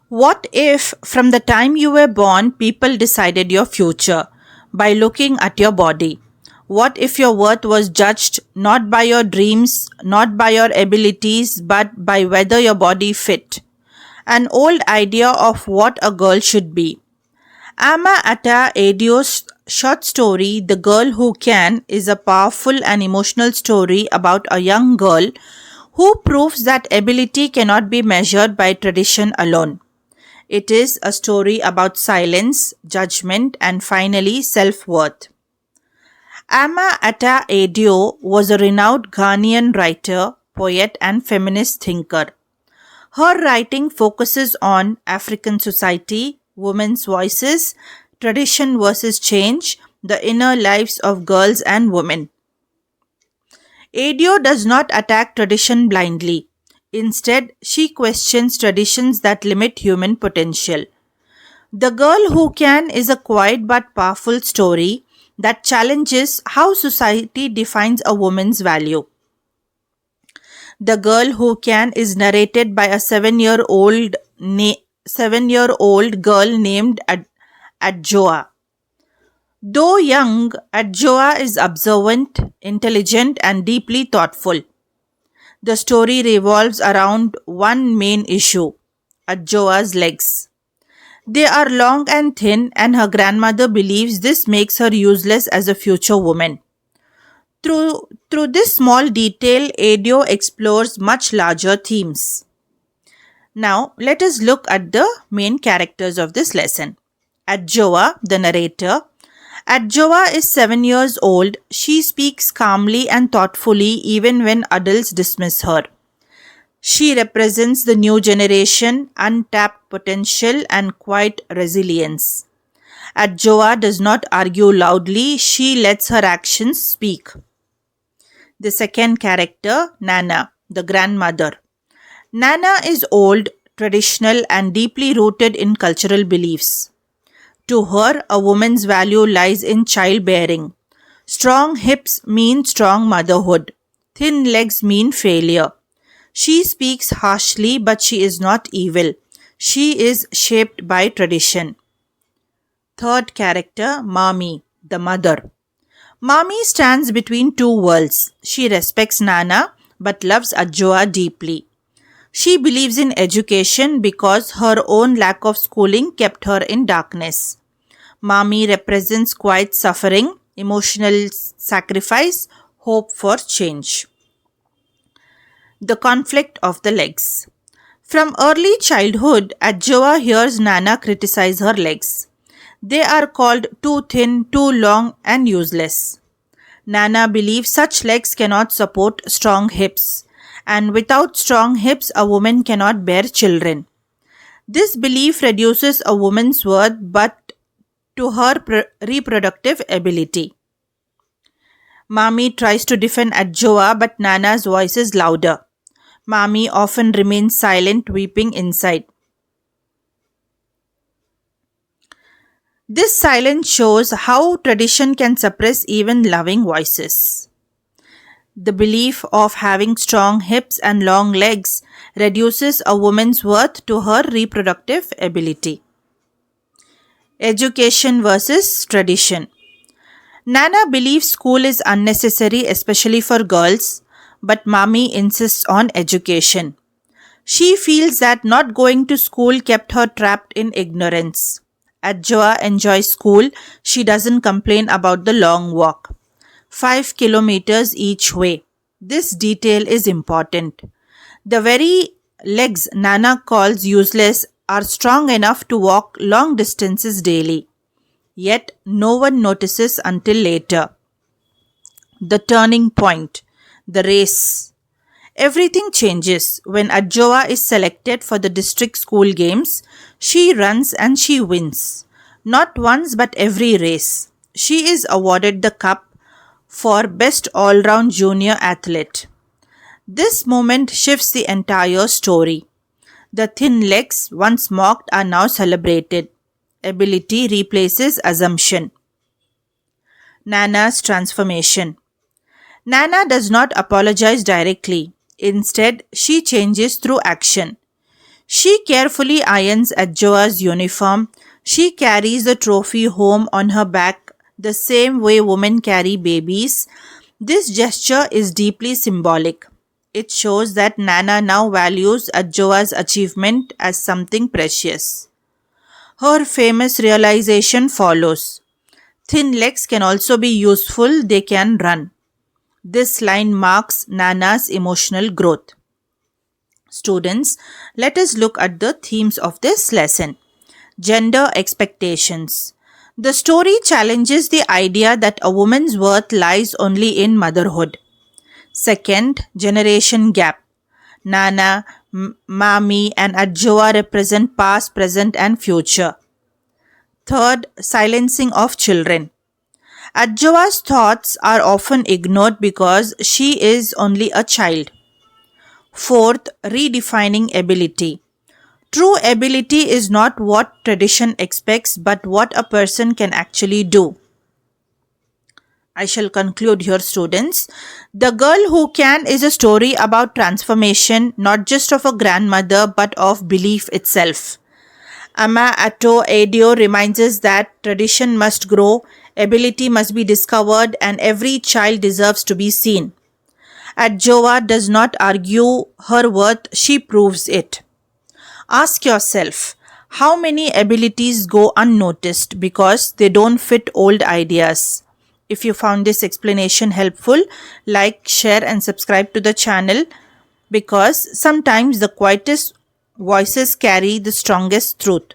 What if, from the time you were born, people decided your future by looking at your body? What if your worth was judged not by your dreams, not by your abilities, but by whether your body fit? An old idea of what a girl should be. Ama Ata Aidoo's short story, The Girl Who Can, is a powerful and emotional story about a young girl who proves that ability cannot be measured by tradition alone. It is a story about silence, judgment, and finally self worth. Ama Ata Aidoo was a renowned Ghanaian writer, poet, and feminist thinker. Her writing focuses on African society, women's voices, tradition versus change, the inner lives of girls and women. Adio does not attack tradition blindly. Instead, she questions traditions that limit human potential. The Girl Who Can is a quiet but powerful story that challenges how society defines a woman's value. The Girl Who Can is narrated by a 7-year-old girl named Adjoa. Though young, Adjoa is observant, intelligent, and deeply thoughtful. The story revolves around one main issue: Adjoa's legs. They are long and thin, and her grandmother believes this makes her useless as a future woman. Through this small detail, Adio explores much larger themes. Now, let us look at the main characters of this lesson. Adjoa, the narrator. Adjoa is 7 years old. She speaks calmly and thoughtfully even when adults dismiss her. She represents the new generation, untapped potential, and quiet resilience. Adjoa does not argue loudly, she lets her actions speak. The second character, Nana, the grandmother. Nana is old, traditional, and deeply rooted in cultural beliefs. To her, a woman's value lies in childbearing. Strong hips mean strong motherhood. Thin legs mean failure. She speaks harshly, but she is not evil. She is shaped by tradition. Third character, Mami, the mother. Mami stands between two worlds. She respects Nana but loves Adjoa deeply. She believes in education because her own lack of schooling kept her in darkness. Mami represents quiet suffering, emotional sacrifice, hope for change. The conflict of the legs. From early childhood, Adjoa hears Nana criticize her legs. They are called too thin, too long, and useless. Nana believes such legs cannot support strong hips, and without strong hips, a woman cannot bear children. This belief reduces a woman's worth but to her reproductive ability. Mami tries to defend Adjoa, but Nana's voice is louder. Mami often remains silent, weeping inside. This silence shows how tradition can suppress even loving voices. The belief of having strong hips and long legs reduces a woman's worth to her reproductive ability. Education versus tradition. Nana believes school is unnecessary, especially for girls, but Mami insists on education. She feels that not going to school kept her trapped in ignorance. Adjoa enjoys school. She doesn't complain about the long walk. 5 kilometers each way. This detail is important. The very legs Nana calls useless are strong enough to walk long distances daily. Yet no one notices until later. The turning point, the race. Everything changes when Adjoa is selected for the district school games. She runs and she wins. Not once but every race. She is awarded the cup for Best All-Round Junior Athlete. This moment shifts the entire story. The thin legs, once mocked, are now celebrated. Ability replaces assumption. Nana's transformation. Nana does not apologize directly. Instead, she changes through action. She carefully irons Adjoa's uniform. She carries the trophy home on her back the same way women carry babies. This gesture is deeply symbolic. It shows that Nana now values Adjoa's achievement as something precious. Her famous realization follows. Thin legs can also be useful, they can run. This line marks Nana's emotional growth. Students, let us look at the themes of this lesson. Gender expectations. The story challenges the idea that a woman's worth lies only in motherhood. Second, generation gap. Nana, Mami, and Adjoa represent past, present, and future. Third, silencing of children. Adjoa's thoughts are often ignored because she is only a child. Fourth, redefining ability. True ability is not what tradition expects but what a person can actually do. I shall conclude here, students. The Girl Who Can is a story about transformation, not just of a grandmother but of belief itself. Ama Ata Aidoo reminds us that tradition must grow, ability must be discovered, and every child deserves to be seen. Adjoa does not argue her worth, she proves it. Ask yourself, how many abilities go unnoticed because they don't fit old ideas? If you found this explanation helpful, like, share, and subscribe to the channel because sometimes the quietest voices carry the strongest truth.